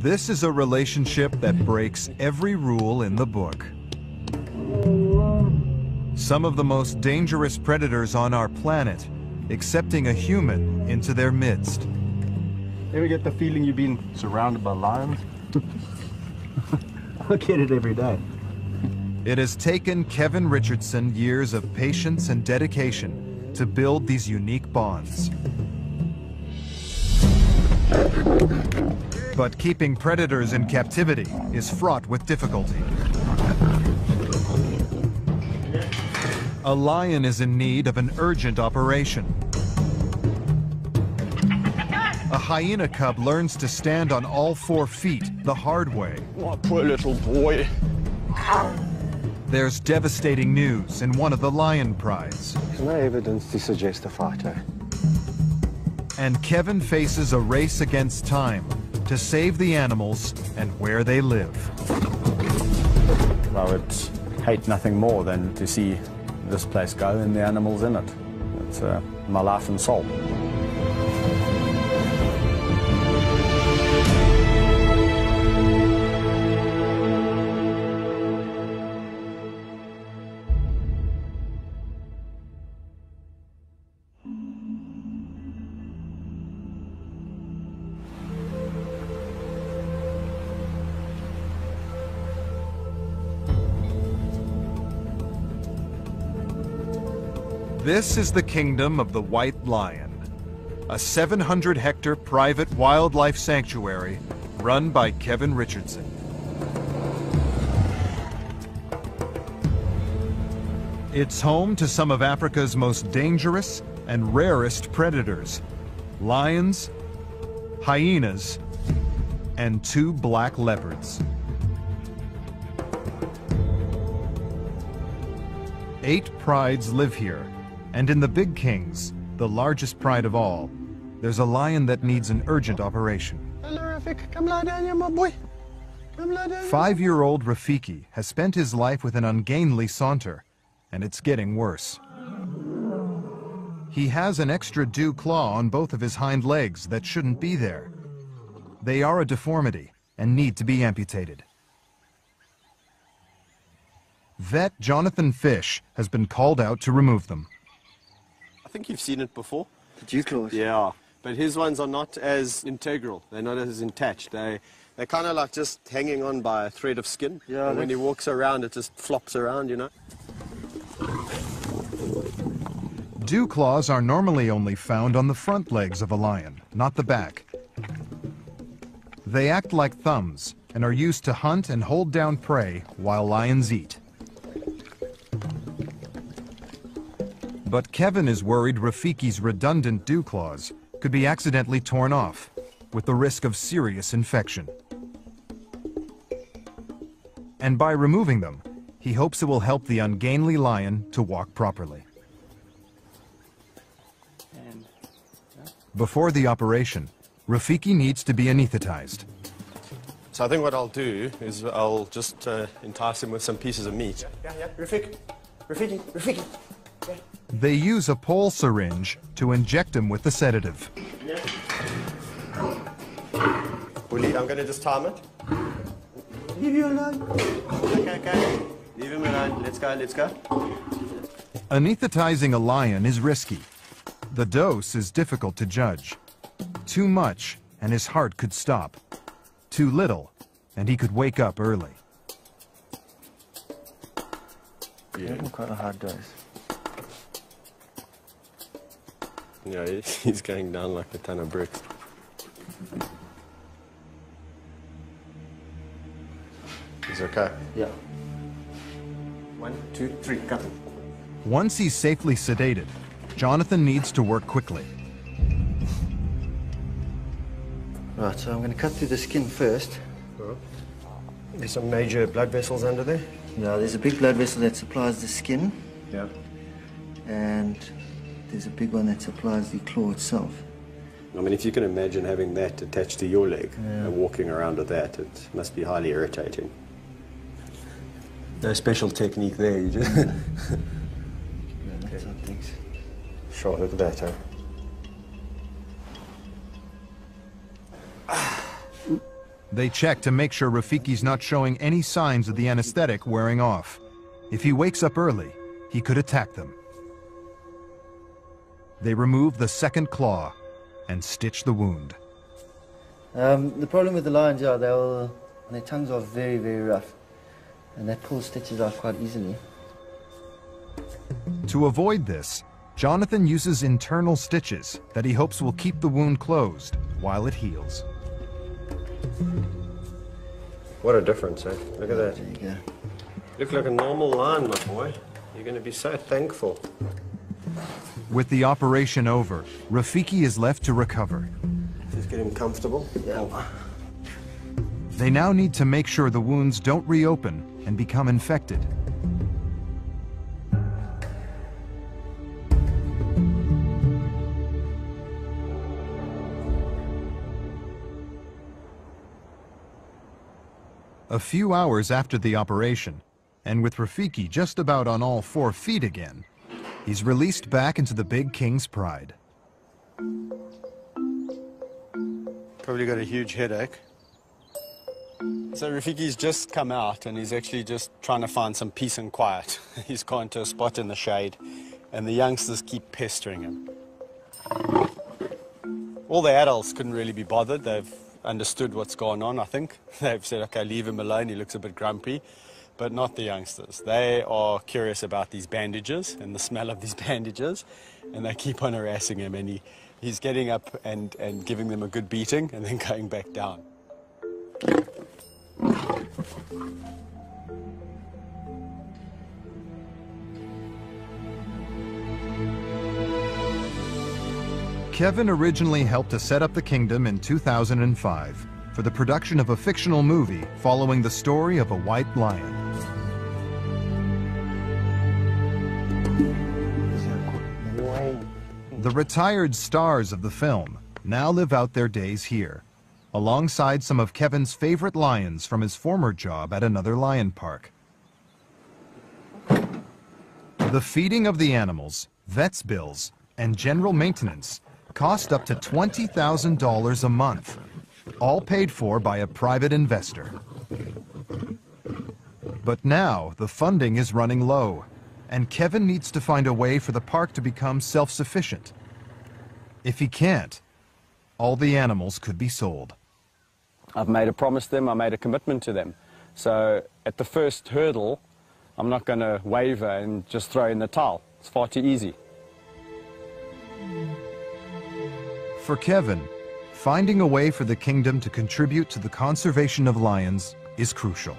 This is a relationship that breaks every rule in the book. Some of the most dangerous predators on our planet accepting a human into their midst. Ever get the feeling you've been surrounded by lions? I get it every day. It has taken Kevin Richardson years of patience and dedication to build these unique bonds. But keeping predators in captivity is fraught with difficulty. A lion is in need of an urgent operation. A hyena cub learns to stand on all 4 feet the hard way. Oh, poor little boy. There's devastating news in one of the lion prides. There's no evidence to suggest a fighter. And Kevin faces a race against time to save the animals and where they live. I would hate nothing more than to see this place go and the animals in it. It's my life and soul. This is the kingdom of the white lion, a 700-hectare private wildlife sanctuary run by Kevin Richardson. It's home to some of Africa's most dangerous and rarest predators: lions, hyenas, and 2 black leopards. 8 prides live here. And in the Big Kings, the largest pride of all, there's a lion that needs an urgent operation. Hello, Rafik. Come lie down here, my boy. Come lie down. 5-year-old Rafiki has spent his life with an ungainly saunter, and it's getting worse. He has an extra dew claw on both of his hind legs that shouldn't be there. They are a deformity and need to be amputated. Vet Jonathan Fish has been called out to remove them. I think you've seen it before. The dew claws? Yeah, but his ones are not as integral. They're not as attached. They're kind of like just hanging on by a thread of skin. Yeah. And when he walks around, it just flops around, you know. Dew claws are normally only found on the front legs of a lion, not the back. They act like thumbs and are used to hunt and hold down prey while lions eat. But Kevin is worried Rafiki's redundant dew claws could be accidentally torn off, with the risk of serious infection. And by removing them, he hopes it will help the ungainly lion to walk properly. Before the operation, Rafiki needs to be anesthetized. So I think what I'll do is I'll just entice him with some pieces of meat. Yeah, Rafiki. Yeah. They use a pole syringe to inject him with the sedative. Yeah. Bully, I'm going to just time it. Leave you alone. Okay. Leave him alone. Let's go. Anesthetizing a lion is risky. The dose is difficult to judge. Too much, and his heart could stop. Too little, and he could wake up early. Yeah, quite a hard dose. Yeah, he's going down like a ton of bricks. He's okay? Yeah. 1, 2, 3, go. Once he's safely sedated, Jonathan needs to work quickly. Right, so I'm going to cut through the skin first. There's some major blood vessels under there. Yeah, there's a big blood vessel that supplies the skin. Yeah. And there's a big one that supplies the claw itself. I mean, if you can imagine having that attached to your leg and walking around with that, it must be highly irritating. No special technique there, you just... Yeah, that's how things. Sure, look at that, huh? They check to make sure Rafiki's not showing any signs of the anesthetic wearing off. If he wakes up early, he could attack them. They remove the second claw and stitch the wound. The problem with the lions are their tongues are very, very rough, and that pulls stitches out quite easily. To avoid this, Jonathan uses internal stitches that he hopes will keep the wound closed while it heals. What a difference, eh? Look at that. There you go. Look like a normal lion, my boy. You're going to be so thankful. With the operation over, Rafiki is left to recover. Just get him comfortable. Yeah. They now need to make sure the wounds don't reopen and become infected. A few hours after the operation, and with Rafiki just about on all 4 feet again, he's released back into the big king's pride. Probably got a huge headache. So Rafiki's just come out and he's actually just trying to find some peace and quiet. He's gone to a spot in the shade and the youngsters keep pestering him. All the adults couldn't really be bothered. They've understood what's going on, I think. They've said, okay, leave him alone, he looks a bit grumpy. But not the youngsters. They are curious about these bandages and the smell of these bandages, and they keep on harassing him, and he's getting up and giving them a good beating and then going back down. Kevin originally helped to set up the kingdom in 2005 for the production of a fictional movie following the story of a white lion. The retired stars of the film now live out their days here, alongside some of Kevin's favorite lions from his former job at another lion park. The feeding of the animals, vet's bills, and general maintenance cost up to $20,000 a month, all paid for by a private investor. But now the funding is running low, and Kevin needs to find a way for the park to become self-sufficient. If he can't, all the animals could be sold. I've made a promise to them, I made a commitment to them. So at the first hurdle, I'm not going to waver and just throw in the towel. It's far too easy. For Kevin, finding a way for the kingdom to contribute to the conservation of lions is crucial.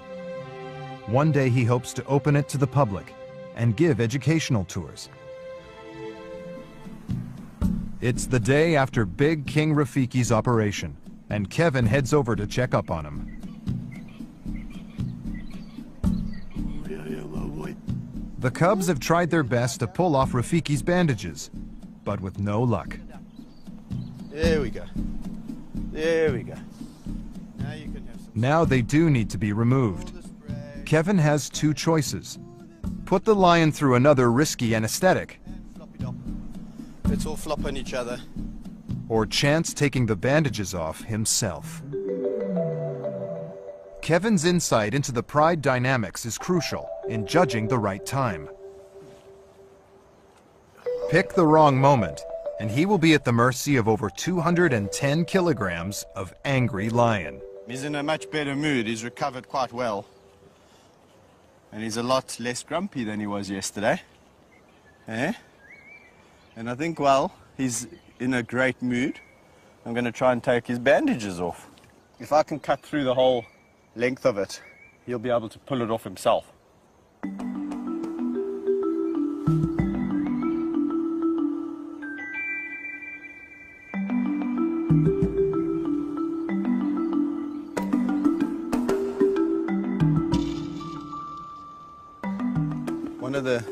One day he hopes to open it to the public and give educational tours. It's the day after Big King Rafiki's operation, and Kevin heads over to check up on him. The cubs have tried their best to pull off Rafiki's bandages, but with no luck. There we go. There we go. Now you can have some. Now they do need to be removed. Kevin has 2 choices. Put the lion through another risky anesthetic, Let's all flop on each other. or chance taking the bandages off himself. Kevin's insight into the pride dynamics is crucial in judging the right time. Pick the wrong moment, and he will be at the mercy of over 210 kilograms of angry lion. He's in a much better mood. He's recovered quite well. And he's a lot less grumpy than he was yesterday. Eh? And I think, well, he's in a great mood. I'm going to try and take his bandages off. If I can cut through the whole length of it, he'll be able to pull it off himself. One of the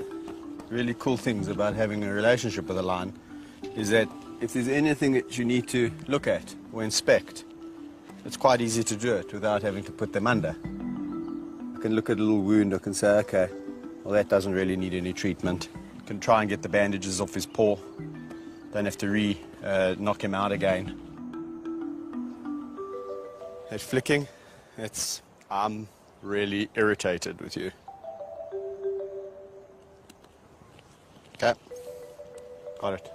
really cool things about having a relationship with a lion is that if there's anything that you need to look at or inspect, it's quite easy to do it without having to put them under. I can look at a little wound, I can say, okay, well, that doesn't really need any treatment. I can try and get the bandages off his paw. Don't have to knock him out again. That flicking, I'm really irritated with you. Okay. Got it.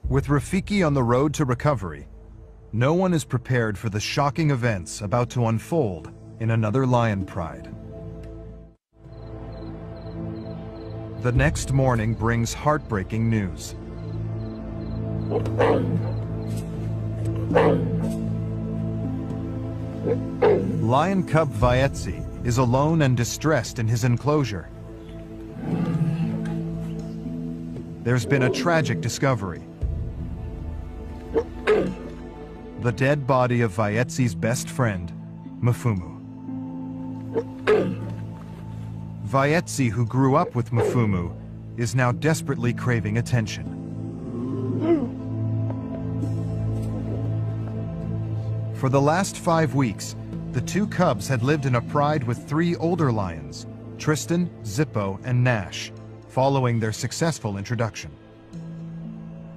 With Rafiki on the road to recovery, no one is prepared for the shocking events about to unfold in another Lion Pride. The next morning brings heartbreaking news. Lion cub Vaetzi is alone and distressed in his enclosure. There's been a tragic discovery. The dead body of Vaetzi's best friend, Mfumu. Vaetzi, who grew up with Mfumu, is now desperately craving attention. For the last 5 weeks, the two cubs had lived in a pride with 3 older lions, Tristan, Zippo, and Nash, following their successful introduction.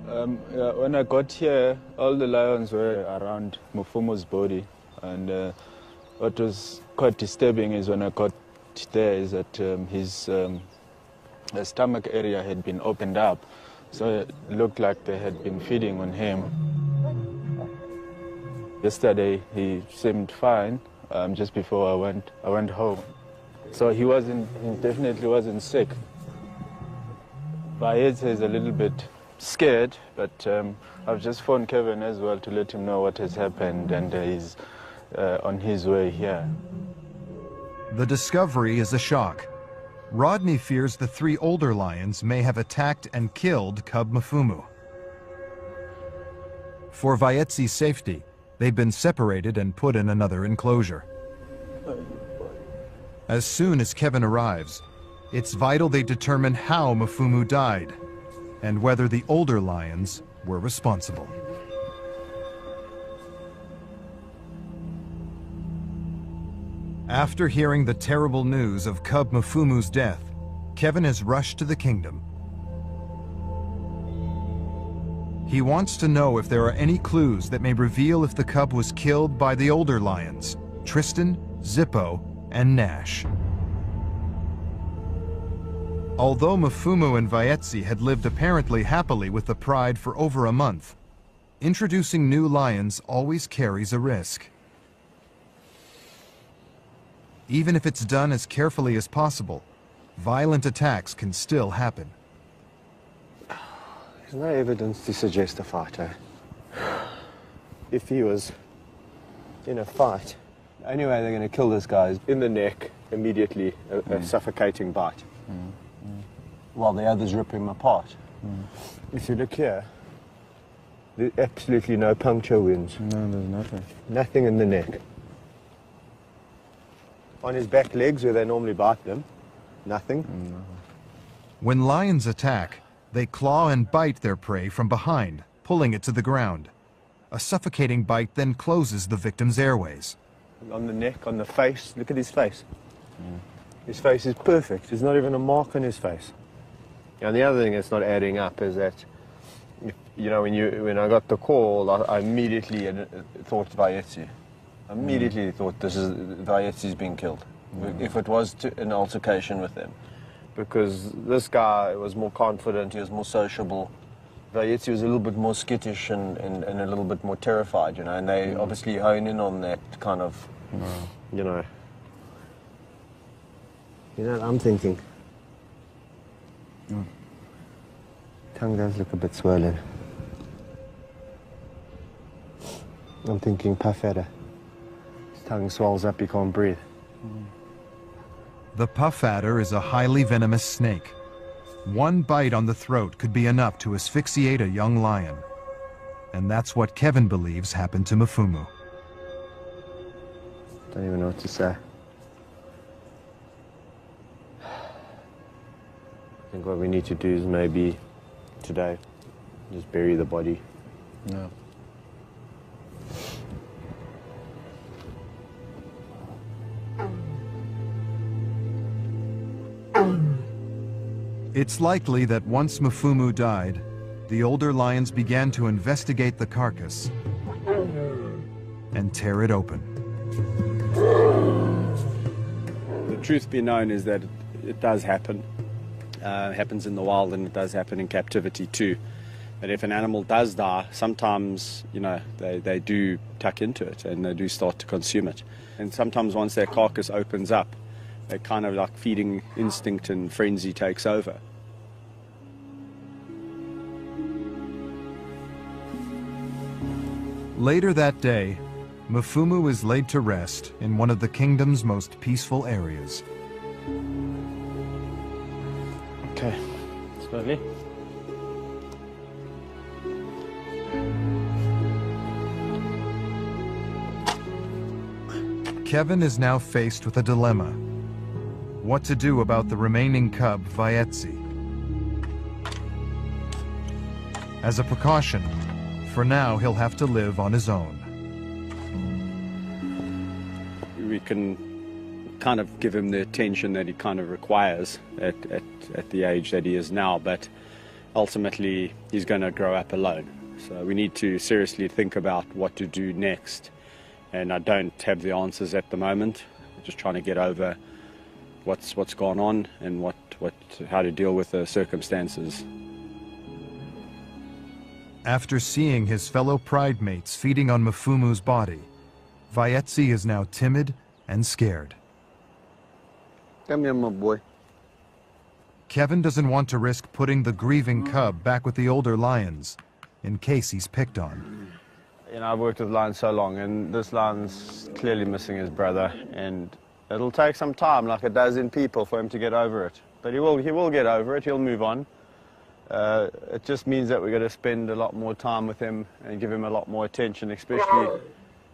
When I got here, all the lions were around Mfumu's body, and what was quite disturbing is when I got there is that his stomach area had been opened up, so it looked like they had been feeding on him. Yesterday he seemed fine. Just before I went home, so he definitely wasn't sick. Vaetzi is a little bit scared, but I've just phoned Kevin as well to let him know what has happened, and he's on his way here. The discovery is a shock. Rodney fears the 3 older lions may have attacked and killed cub Mfumu. For Vaetzi's safety, they've been separated and put in another enclosure. As soon as Kevin arrives, it's vital they determine how Mfumu died and whether the older lions were responsible. After hearing the terrible news of cub Mfumu's death, Kevin has rushed to the kingdom. He wants to know if there are any clues that may reveal if the cub was killed by the older lions, Tristan, Zippo, and Nash. Although Mfumu and Vaetzi had lived apparently happily with the pride for over a month, introducing new lions always carries a risk. Even if it's done as carefully as possible, violent attacks can still happen. There's no evidence to suggest a fight, eh? If he was in a fight, the only way they're going to kill this guy is in the neck, immediately, a suffocating bite. While the others rip him apart. If you look here, there's absolutely no puncture wounds. No, there's nothing. Nothing in the neck. On his back legs, where they normally bite them, nothing. When lions attack, they claw and bite their prey from behind, pulling it to the ground. A suffocating bite then closes the victim's airways. On the neck, on the face, look at his face. His face is perfect. There's not even a mark on his face. And the other thing that's not adding up is that, you know, when I got the call, I immediately thought Vaetzi. Immediately thought Vaetzi's been killed. If it was an altercation with them. Because this guy was more confident, he was more sociable. Vaetzi was a little bit more skittish and a little bit more terrified, you know, and they obviously hone in on that kind of, you know. You know what I'm thinking? Tongue does look a bit swollen. I'm thinking puff adder. His tongue swells up, he can't breathe. The puff adder is a highly venomous snake. One bite on the throat could be enough to asphyxiate a young lion. And that's what Kevin believes happened to Mfumu. Don't even know what to say. I think what we need to do is maybe today just bury the body. No. It's likely that once Mfumu died, the older lions began to investigate the carcass and tear it open. The truth be known is that it does happen. It happens in the wild, and it does happen in captivity too. That if an animal does die, sometimes, you know, they do tuck into it and they do start to consume it. And sometimes once their carcass opens up, they kind of like feeding instinct and frenzy takes over. Later that day, Mfumu is laid to rest in one of the kingdom's most peaceful areas. Okay, slowly. Kevin is now faced with a dilemma. What to do about the remaining cub, Vaetsi. As a precaution, for now he'll have to live on his own. We can kind of give him the attention that he kind of requires at the age that he is now, but ultimately he's going to grow up alone. So we need to seriously think about what to do next. And I don't have the answers at the moment. I'm just trying to get over what's gone on and how to deal with the circumstances. After seeing his fellow pride mates feeding on Mfumu's body, Vaetsi is now timid and scared. Come here, my boy. Kevin doesn't want to risk putting the grieving cub back with the older lions in case he's picked on. You know, I've worked with lions so long, and this lion's clearly missing his brother, and it'll take some time, like it does in people, for him to get over it. But he will get over it. He'll move on. It just means that we're going to spend a lot more time with him and give him a lot more attention, especially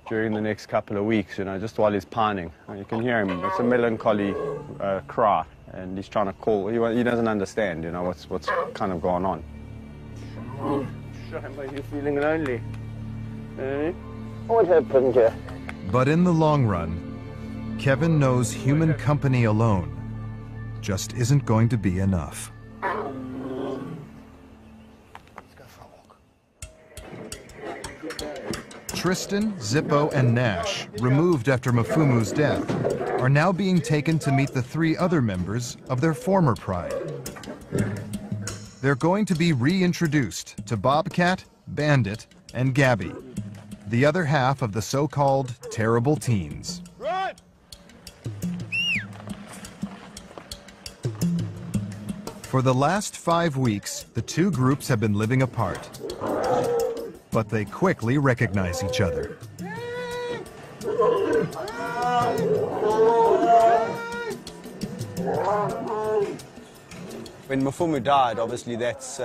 during the next couple of weeks, you know, just while he's pining. You can hear him. It's a melancholy cry, and he's trying to call. He doesn't understand, you know, what's kind of going on. Shame, are you feeling lonely? What happened here? But in the long run, Kevin knows human company alone just isn't going to be enough. Tristan, Zippo, and Nash, removed after Mfumu's death, are now being taken to meet the 3 other members of their former pride. They're going to be reintroduced to Bobcat, Bandit, and Gabby, the other half of the so-called terrible teens. Run! For the last 5 weeks, the 2 groups have been living apart. But they quickly recognize each other. When Mfumu died, obviously that's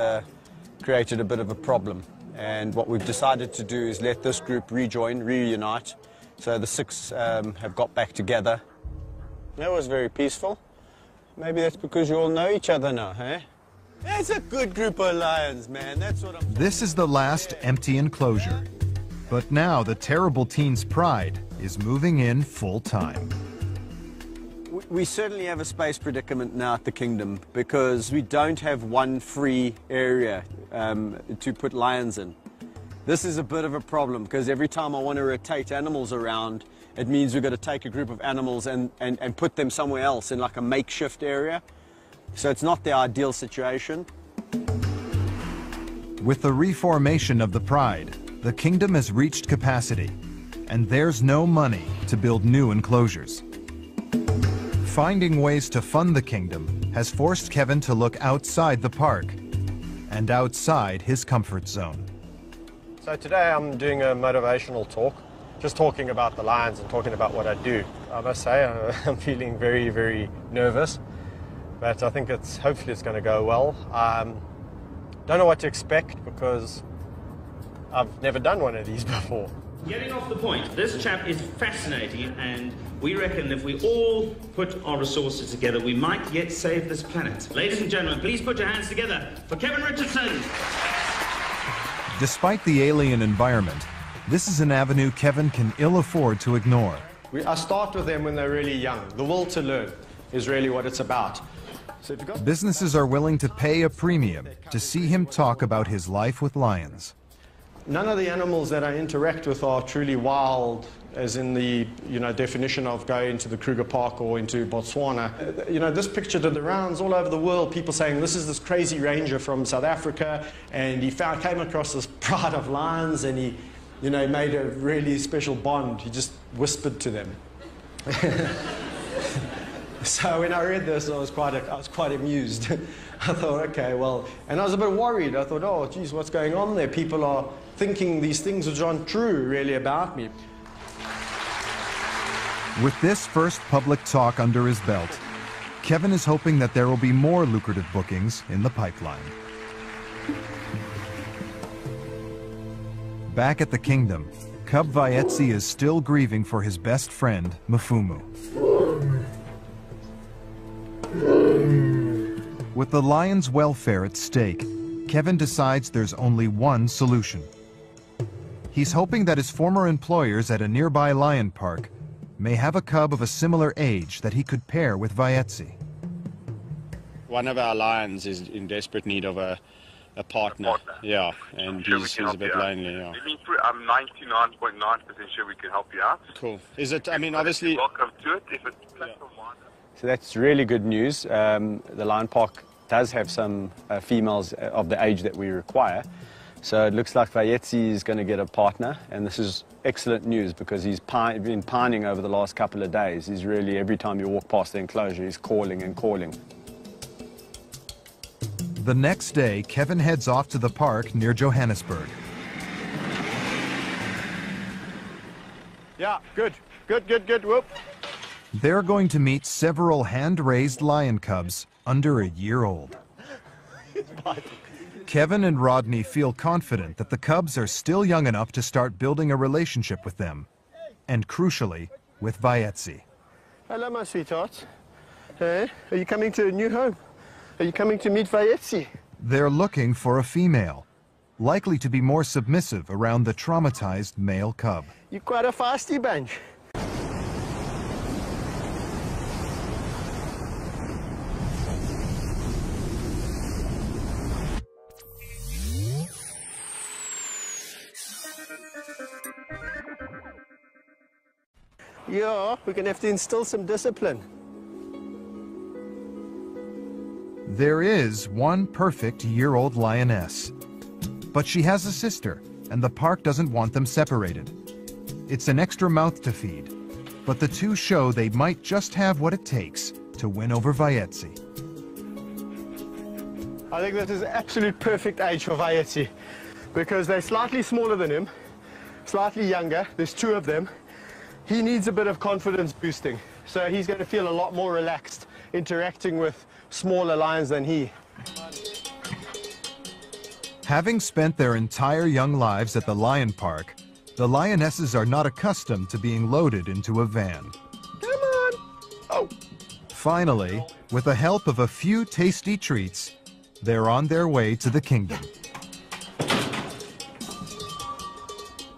created a bit of a problem. And what we've decided to do is let this group reunite. So the 6 have got back together. That was very peaceful. Maybe that's because you all know each other now, eh? It's a good group of lions, man. That's what I'm... This is the last empty enclosure. But now the terrible teens' pride is moving in full time. We certainly have a space predicament now at the Kingdom because we don't have one free area to put lions in. This is a bit of a problem because every time I want to rotate animals around, it means we've got to take a group of animals and put them somewhere else in like a makeshift area. So it's not the ideal situation. With the reformation of the Pride, the Kingdom has reached capacity, and there's no money to build new enclosures. Finding ways to fund the Kingdom has forced Kevin to look outside the park and outside his comfort zone. So today I'm doing a motivational talk, just talking about the lions and talking about what I do. I must say I'm feeling very, very nervous, but I think hopefully it's going to go well. Don't know what to expect because I've never done one of these before. Getting off the point, this chap is fascinating, and we reckon if we all put our resources together, we might yet save this planet. Ladies and gentlemen, please put your hands together for Kevin Richardson. Despite the alien environment, this is an avenue Kevin can ill afford to ignore. I start with them when they're really young. The will to learn is really what it's about. So if you've got Businesses are willing to pay a premium to see him talk about his life with lions. none of the animals that I interact with are truly wild, as in the definition of going to the Kruger Park or into Botswana. This picture did the rounds all over the world, people saying this is this crazy ranger from South Africa, and he came across this pride of lions, and he made a really special bond. He just whispered to them. So when I read this, I was quite amused. I thought, okay, well, and I was a bit worried. I thought, oh, geez, what's going on there? People are thinking these things which aren't true, really, about me. With this first public talk under his belt, Kevin is hoping that there will be more lucrative bookings in the pipeline. Back at the kingdom, Cub Vaetsi is still grieving for his best friend, Mfumu. With the lion's welfare at stake, Kevin decides there's only one solution. He's hoping that his former employers at a nearby lion park may have a cub of a similar age that he could pair with Vaetsi. One of our lions is in desperate need of a partner. Yeah, and he's a bit lonely. Yeah. I'm 99.9% sure we can help you out. Cool. Is it? I mean, obviously. Welcome to it. If it's platform-wide. So that's really good news. The lion park does have some females of the age that we require. So it looks like Vaetsi is going to get a partner, and this is excellent news because he's been pining over the last couple of days. He's really, every time you walk past the enclosure, he's calling and calling. The next day, Kevin heads off to the park near Johannesburg. Yeah, good, whoop. They're going to meet several hand-raised lion cubs under a year old. Kevin and Rodney feel confident that the cubs are still young enough to start building a relationship with them, and crucially, with Vaetsi. Hello, my sweetheart. Hey, are you coming to a new home? Are you coming to meet Vaetsi? They're looking for a female, likely to be more submissive around the traumatized male cub. You're quite a feisty bunch. Yeah, we're going to have to instill some discipline. There is one perfect year-old lioness, but she has a sister, and the park doesn't want them separated. It's an extra mouth to feed, but the two show they might just have what it takes to win over Vaetsi. I think this is absolute perfect age for Vaetsi because they're slightly smaller than him, slightly younger. There's two of them. He needs a bit of confidence boosting, so he's going to feel a lot more relaxed interacting with smaller lions than he. Having spent their entire young lives at the lion park, the lionesses are not accustomed to being loaded into a van. Come on! Oh! Finally, with the help of a few tasty treats, they're on their way to the kingdom.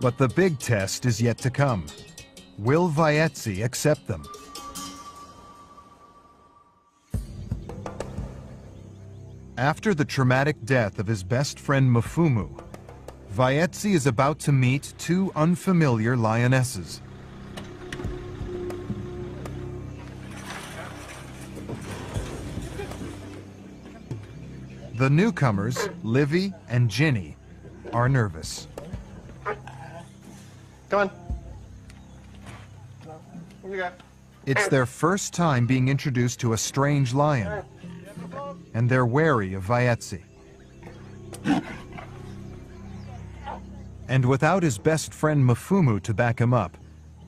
But the big test is yet to come. Will Vaetsi accept them? After the traumatic death of his best friend Mfumu, Vaetsi is about to meet two unfamiliar lionesses. The newcomers, Livy and Ginny, are nervous. Come on. Here you go. It's their first time being introduced to a strange lion, and they're wary of Vaetsi. And without his best friend Mfumu to back him up,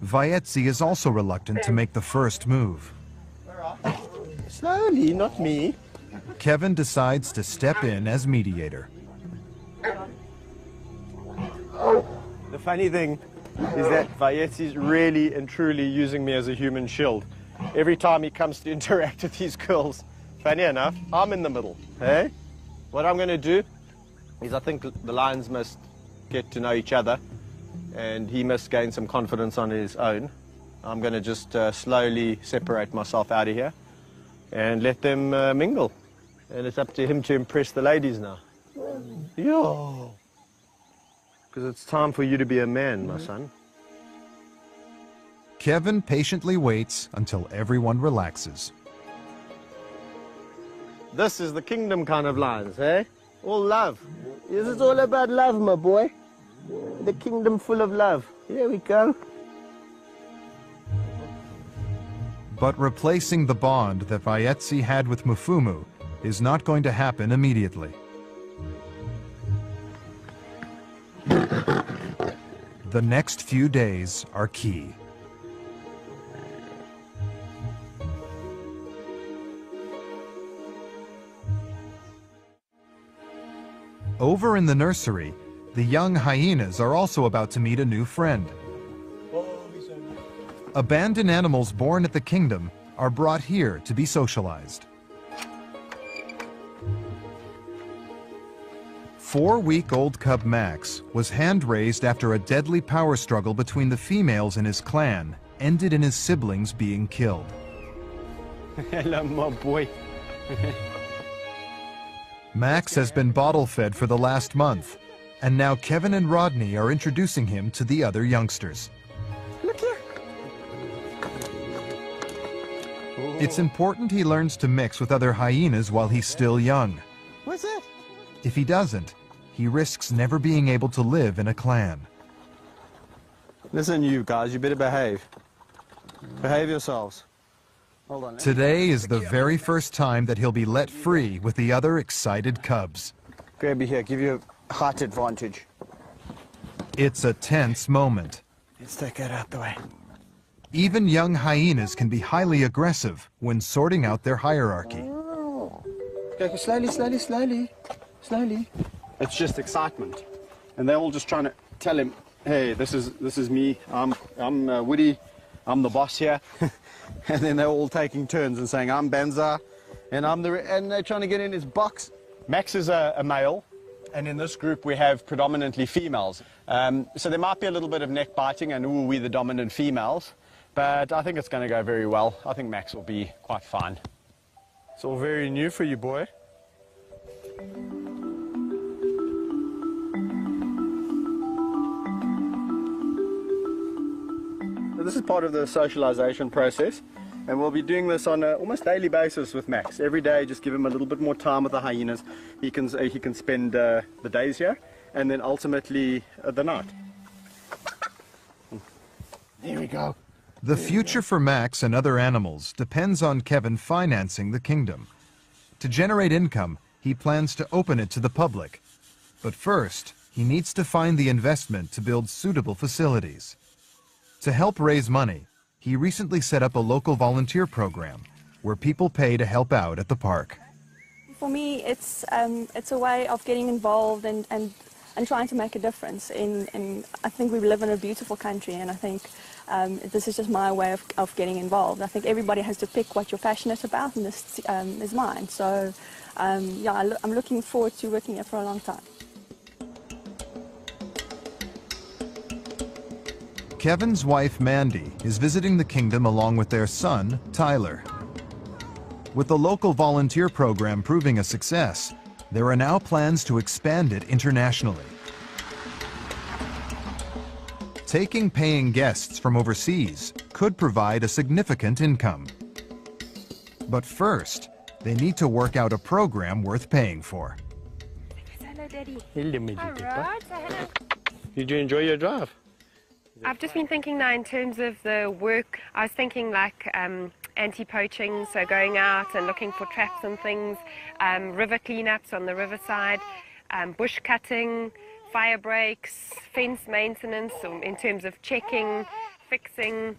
Vaetsi is also reluctant to make the first move. Slowly, not me. Kevin decides to step in as mediator. The funny thing is that Vaetsi is really and truly using me as a human shield. Every time he comes to interact with these girls, funny enough, I'm in the middle. Hey? What I'm going to do is I think the lions must get to know each other and he must gain some confidence on his own. I'm going to just slowly separate myself out of here and let them mingle. And it's up to him to impress the ladies now. Yeah. Because it's time for you to be a man, my son. Kevin patiently waits until everyone relaxes. This is the kingdom kind of lions, eh? All love. This is all about love, my boy. The kingdom full of love. Here we go. But replacing the bond that Vaetsi had with Mfumu is not going to happen immediately. The next few days are key. Over in the nursery, the young hyenas are also about to meet a new friend. Abandoned animals born at the kingdom are brought here to be socialized. 4-week-old cub Max was hand-raised after a deadly power struggle between the females in his clan ended in his siblings being killed. Hello, my boy. Max has been bottle-fed for the last month, and now Kevin and Rodney are introducing him to the other youngsters. Look here. It's important he learns to mix with other hyenas while he's still young. What's that? If he doesn't, he risks never being able to live in a clan. Listen, you guys, you better behave. Behave yourselves. Hold on. Today is the very first time that he'll be let free with the other excited cubs. Grab you here, give you a height advantage. It's a tense moment. Let's take that out the way. Even young hyenas can be highly aggressive when sorting out their hierarchy. Go slowly, slowly, slowly, slowly. It's just excitement, and they're all just trying to tell him, "Hey, this is me. I'm Woody. I'm the boss here." And then they're all taking turns and saying, "I'm Benza, and and they're trying to get in his box." Max is a male, and in this group we have predominantly females. So there might be a little bit of neck biting, and ooh, we're the dominant females. But I think it's going to go very well. I think Max will be quite fine. It's all very new for you, boy. So this is part of the socialization process, and we'll be doing this on an almost daily basis with Max. Every day, just give him a little bit more time with the hyenas. He can spend the days here, and then ultimately the night. There we go. The future for Max and other animals depends on Kevin financing the kingdom. To generate income, he plans to open it to the public. But first, he needs to find the investment to build suitable facilities. To help raise money, he recently set up a local volunteer program where people pay to help out at the park. For me, it's a way of getting involved and trying to make a difference. I think we live in a beautiful country, and I think this is just my way of getting involved. I think everybody has to pick what you're passionate about, and this is mine. So, yeah, I'm looking forward to working here for a long time. Kevin's wife, Mandy, is visiting the kingdom along with their son, Tyler. With the local volunteer program proving a success, there are now plans to expand it internationally. Taking paying guests from overseas could provide a significant income. But first, they need to work out a program worth paying for. Hello, Daddy. Hello, my little Alright, so hello. Did you enjoy your drive? I've just been thinking now in terms of the work. I was thinking like anti-poaching, so going out and looking for traps and things, river cleanups on the riverside, bush cutting, fire breaks, fence maintenance in terms of checking, fixing,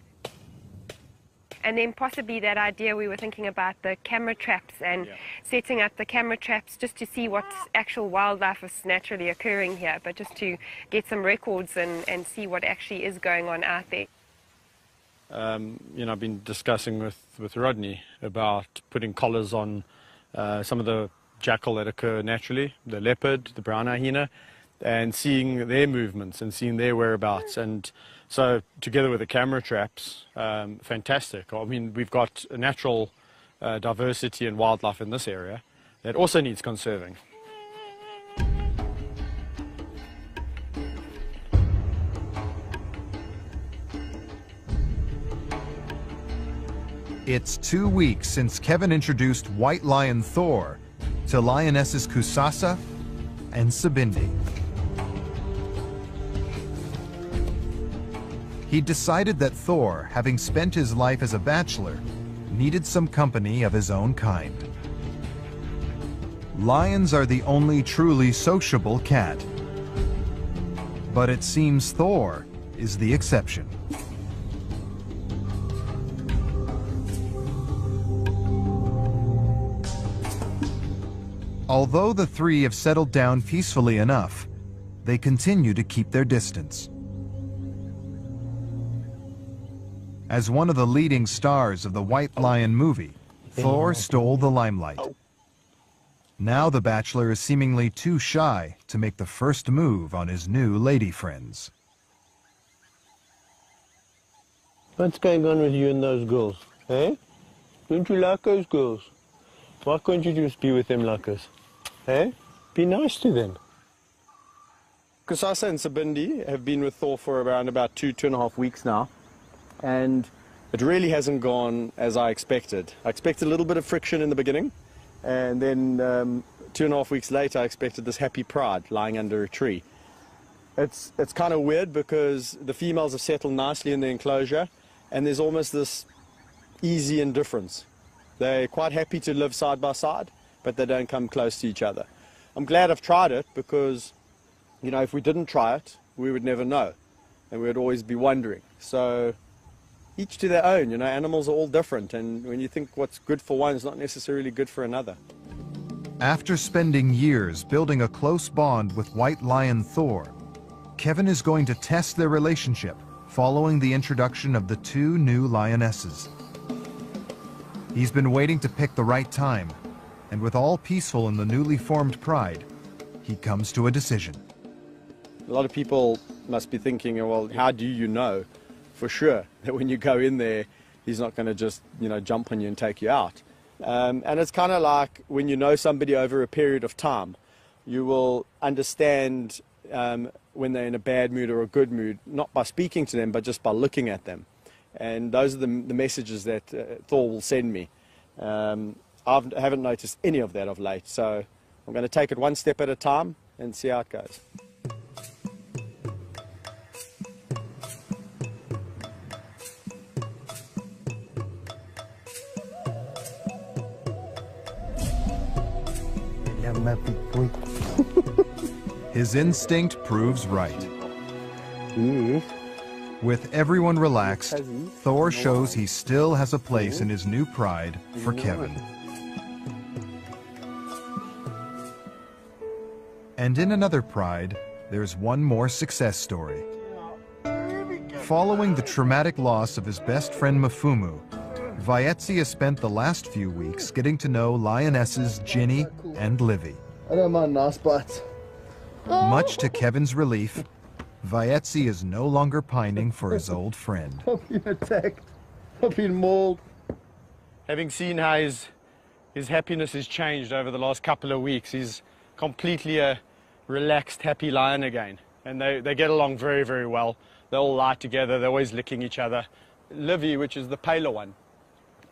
and then possibly that idea we were thinking about the camera traps and setting up the camera traps just to see what actual wildlife is naturally occurring here, but just to get some records and see what actually is going on out there. You know, I've been discussing with Rodney about putting collars on some of the jackal that occur naturally, the leopard, the brown hyena, and seeing their movements and seeing their whereabouts. And so together with the camera traps, fantastic. I mean, we've got a natural diversity and wildlife in this area that also needs conserving. It's 2 weeks since Kevin introduced white lion Thor to lionesses Kusasa and Sabindi. He decided that Thor, having spent his life as a bachelor, needed some company of his own kind. Lions are the only truly sociable cat, but it seems Thor is the exception. Although the three have settled down peacefully enough, they continue to keep their distance. As one of the leading stars of the White Lion movie, Thor stole the limelight. Now the bachelor is seemingly too shy to make the first move on his new lady friends. What's going on with you and those girls, eh? Don't you like those girls? Why can't you just be with them like us? Eh? Be nice to them. Kusasa and Sabindi have been with Thor for around about 2.5 weeks now, and it really hasn't gone as I expected. I expected a little bit of friction in the beginning, and then 2.5 weeks later I expected this happy pride lying under a tree. It's kind of weird because the females have settled nicely in the enclosure, and there's almost this easy indifference. They're quite happy to live side by side, but they don't come close to each other. I'm glad I've tried it because, you know, if we didn't try it, we would never know, and we would always be wondering. So each to their own, you know, animals are all different, and when you think what's good for one is not necessarily good for another. After spending years building a close bond with White Lion Thor, Kevin is going to test their relationship following the introduction of the 2 new lionesses. He's been waiting to pick the right time, and with all peaceful in the newly formed pride, he comes to a decision. A lot of people must be thinking, well, how do you know for sure that when you go in there, he's not going to just, you know, jump on you and take you out? And it's kind of like when you know somebody over a period of time, you will understand when they're in a bad mood or a good mood, not by speaking to them, but just by looking at them. And those are the messages that Thor will send me. I haven't noticed any of that of late, so I'm going to take it one step at a time and see how it goes. His instinct proves right. With everyone relaxed, Thor shows he still has a place in his new pride for Kevin. And in another pride, there's one more success story. Following the traumatic loss of his best friend Mafumu, Vaetzi has spent the last few weeks getting to know lionesses Ginny and Livy. I don't mind nice bites. Much to Kevin's relief, Vaetzi is no longer pining for his old friend. I've been attacked. I've been mauled. Having seen how his happiness has changed over the last couple of weeks, he's completely a relaxed, happy lion again. And they get along very, very well. They all lie together, they're always licking each other. Livy, which is the paler one,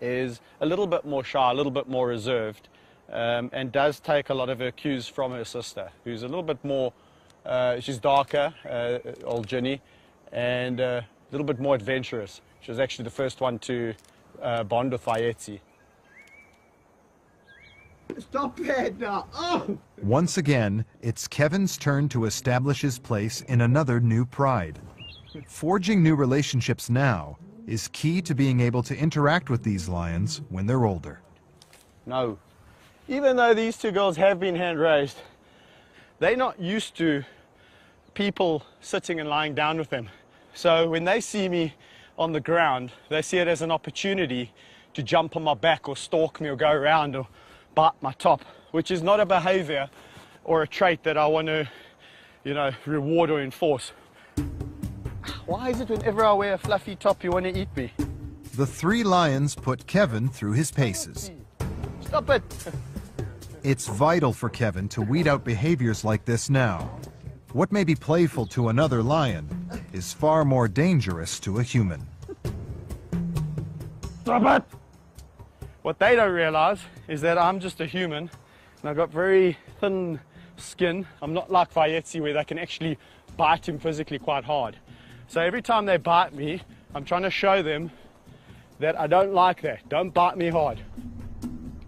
is a little bit more shy, a little bit more reserved, and does take a lot of her cues from her sister, who's a little bit more, she's darker, old Ginny, and a little bit more adventurous. She was actually the first one to bond with Vaetzi. Stop it now! Oh! Once again, it's Kevin's turn to establish his place in another new pride. Forging new relationships now is key to being able to interact with these lions when they're older. No. Even though these 2 girls have been hand-raised, they're not used to people sitting and lying down with them. So when they see me on the ground, they see it as an opportunity to jump on my back or stalk me or go around or bite my top, which is not a behavior or a trait that I want to, you know, reward or enforce. Why is it whenever I wear a fluffy top you want to eat me? The three lions put Kevin through his paces. Stop it! It's vital for Kevin to weed out behaviors like this now. What may be playful to another lion is far more dangerous to a human. Stop it! What they don't realize is that I'm just a human and I've got very thin skin. I'm not like Vayetzi where they can actually bite him physically quite hard. So every time they bite me, I'm trying to show them that I don't like that. Don't bite me hard.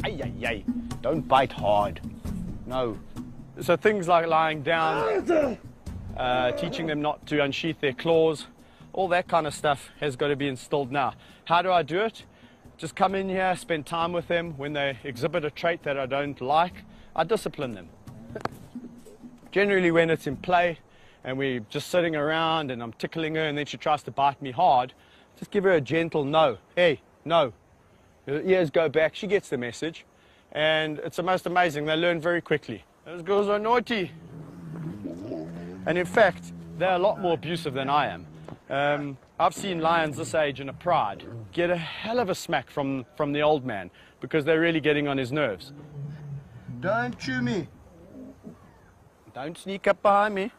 Ay, ay, ay. Don't bite hard. No. So things like lying down, teaching them not to unsheath their claws, all that kind of stuff has got to be instilled now. How do I do it? Just come in here, spend time with them. When they exhibit a trait that I don't like, I discipline them. Generally when it's in play and we're just sitting around and I'm tickling her and then she tries to bite me hard, just give her a gentle no. Hey, no. Her ears go back, she gets the message. And it's the most amazing, they learn very quickly. Those girls are naughty. And in fact, they're a lot more abusive than I am. I've seen lions this age in a pride get a hell of a smack from the old man because they're really getting on his nerves. Don't chew me. Don't sneak up behind me.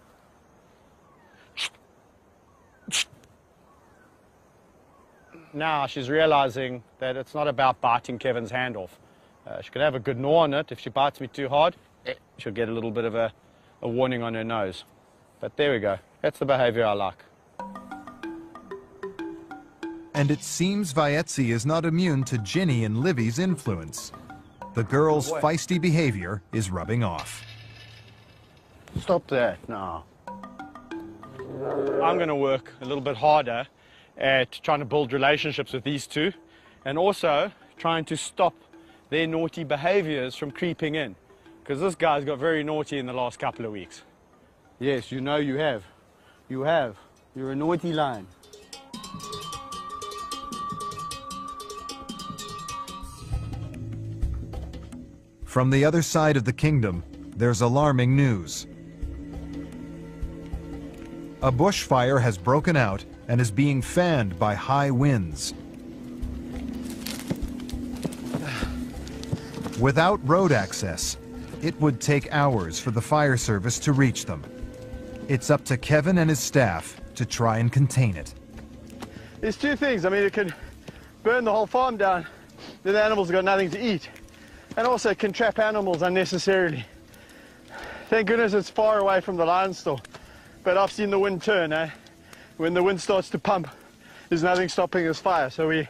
Now she's realizing that it's not about biting Kevin's hand off. She could have a good gnaw on it. If she bites me too hard, she'll get a little bit of a warning on her nose. But there we go. That's the behavior I like. And it seems Vayetzi is not immune to Ginny and Livy's influence. The girl's feisty behavior is rubbing off. Stop that, no. I'm going to work a little bit harder at trying to build relationships with these two and also trying to stop their naughty behaviors from creeping in. Because this guy's got very naughty in the last couple of weeks. Yes, you know you have. You have. You're a naughty lion. From the other side of the kingdom, there's alarming news. A bushfire has broken out and is being fanned by high winds. Without road access, it would take hours for the fire service to reach them. It's up to Kevin and his staff to try and contain it. There's two things. I mean, it could burn the whole farm down, then the animals have got nothing to eat. And also it can trap animals unnecessarily. Thank goodness it's far away from the lion store. But I've seen the wind turn, eh? When the wind starts to pump, there's nothing stopping this fire. So we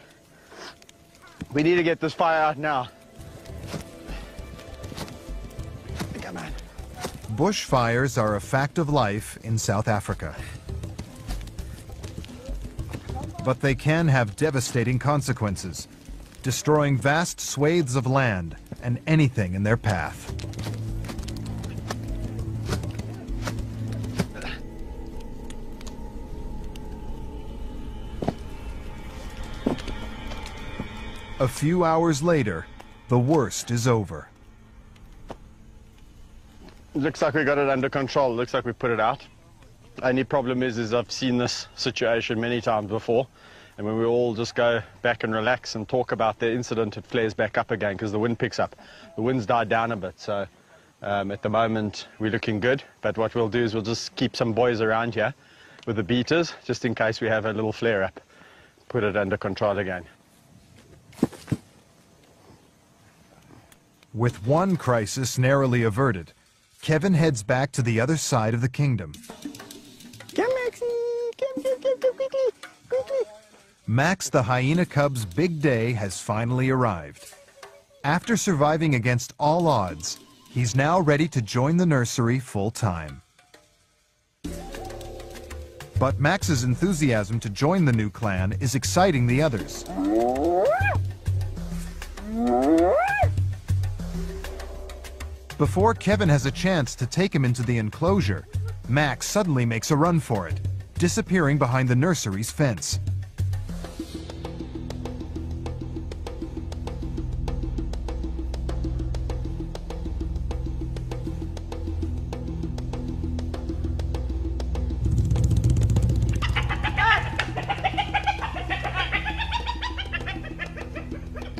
need to get this fire out now. Come on. Bushfires are a fact of life in South Africa. But they can have devastating consequences, destroying vast swathes of land and anything in their path. A few hours later, the worst is over. Looks like we got it under control. Looks like we put it out. Only problem is I've seen this situation many times before. And when we all just go back and relax and talk about the incident, it flares back up again because the wind picks up. The wind's died down a bit, so at the moment we're looking good. But what we'll do is we'll just keep some boys around here with the beaters, just in case we have a little flare-up. Put it under control again. With one crisis narrowly averted, Kevin heads back to the other side of the kingdom. Come, Maxie! Come, quickly, quickly! Max the hyena cub's big day has finally arrived. After surviving against all odds, he's now ready to join the nursery full-time. But Max's enthusiasm to join the new clan is exciting the others. Before Kevin has a chance to take him into the enclosure, Max suddenly makes a run for it, disappearing behind the nursery's fence.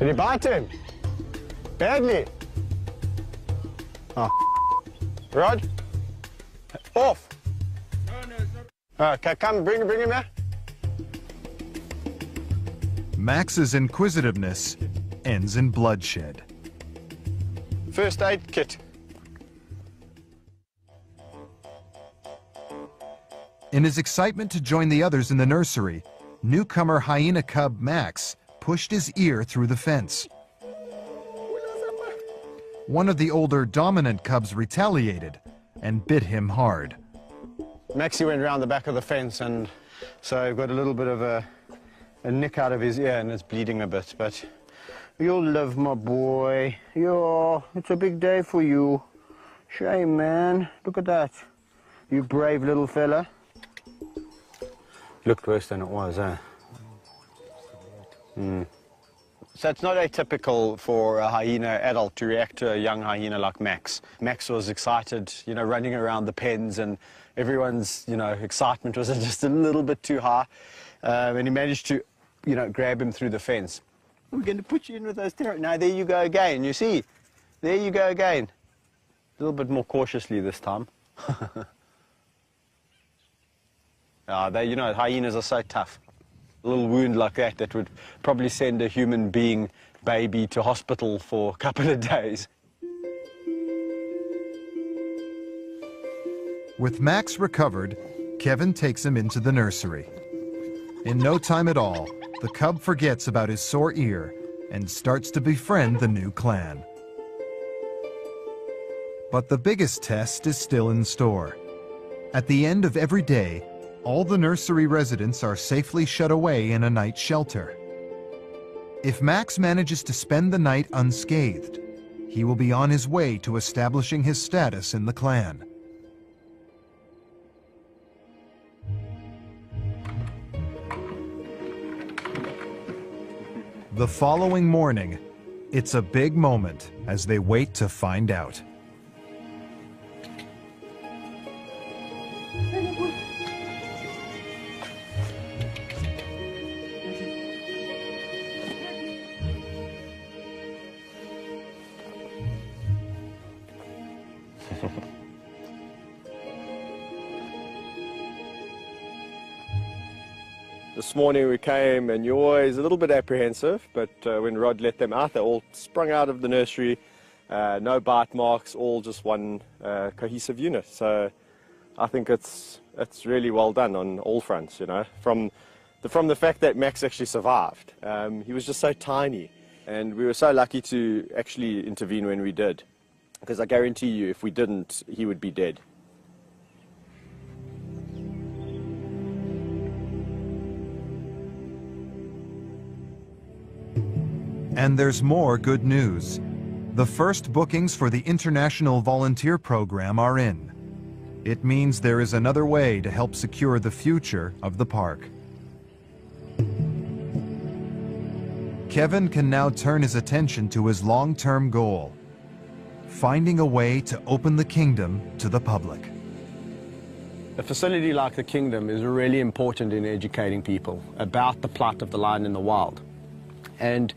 Did he bite him? Badly? Oh, Rod? Off! Okay, come, bring him here. Max's inquisitiveness ends in bloodshed. First aid kit. In his excitement to join the others in the nursery, newcomer hyena cub Max pushed his ear through the fence. One of the older dominant cubs retaliated and bit him hard. Maxie went round the back of the fence, and so I've got a little bit of a nick out of his ear, and it's bleeding a bit, but you'll live, my boy. Yeah, it's a big day for you. Shame, man. Look at that. You brave little fella. Looked worse than it was, eh? So it's not atypical for a hyena adult to react to a young hyena like Max. Max was excited, you know, running around the pens, and everyone's, you know, excitement was just a little bit too high. And he managed to, you know, grab him through the fence. We're going to put you in with those terriers. Now, there you go again, you see? There you go again. A little bit more cautiously this time. You know, hyenas are so tough. A little wound like that would probably send a human being baby to hospital for a couple of days. With Max recovered, Kevin takes him into the nursery. In no time at all, the cub forgets about his sore ear and starts to befriend the new clan. But the biggest test is still in store. At the end of every day, all the nursery residents are safely shut away in a night shelter. If Max manages to spend the night unscathed, he will be on his way to establishing his status in the clan. The following morning, it's a big moment as they wait to find out. This morning we came, and you're always a little bit apprehensive, but when Rod let them out, they all sprung out of the nursery, no bite marks, all just one cohesive unit. So I think it's really well done on all fronts, you know. From the fact that Max actually survived. He was just so tiny, and we were so lucky to actually intervene when we did, because I guarantee you if we didn't, he would be dead. And there's more good news. The first bookings for the International Volunteer Program are in. It means there is another way to help secure the future of the park. Kevin can now turn his attention to his long-term goal, finding a way to open the kingdom to the public. A facility like the Kingdom is really important in educating people about the plight of the lion in the wild. And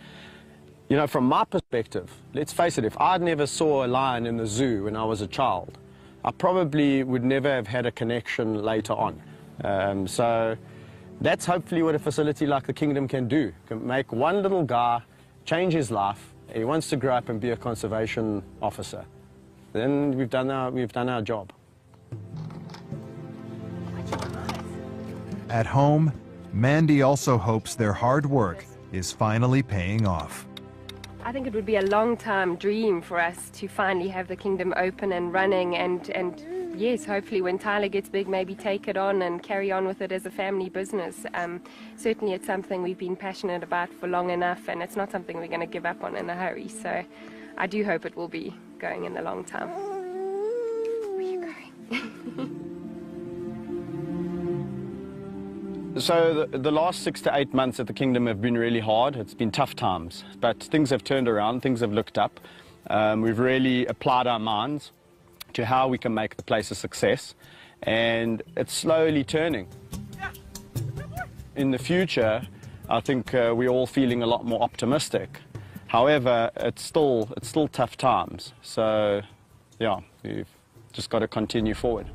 you know, from my perspective, let's face it, if I'd never saw a lion in the zoo when I was a child, I probably would never have had a connection later on. So that's hopefully what a facility like the Kingdom can do. Can make one little guy change his life. He wants to grow up and be a conservation officer. Then we've done our job. At home, Mandy also hopes their hard work is finally paying off. I think it would be a long-time dream for us to finally have the Kingdom open and running, and yes, hopefully when Tyler gets big, maybe take it on and carry on with it as a family business. Certainly it's something we've been passionate about for long enough, and it's not something we're going to give up on in a hurry. So I do hope it will be going in the long time. Where are you going? So the last 6 to 8 months at the Kingdom have been really hard. It's been tough times, but things have turned around, things have looked up. We've really applied our minds to how we can make the place a success, and it's slowly turning. In the future, I think we're all feeling a lot more optimistic However, it's still tough times. So, yeah, we've just got to continue forward.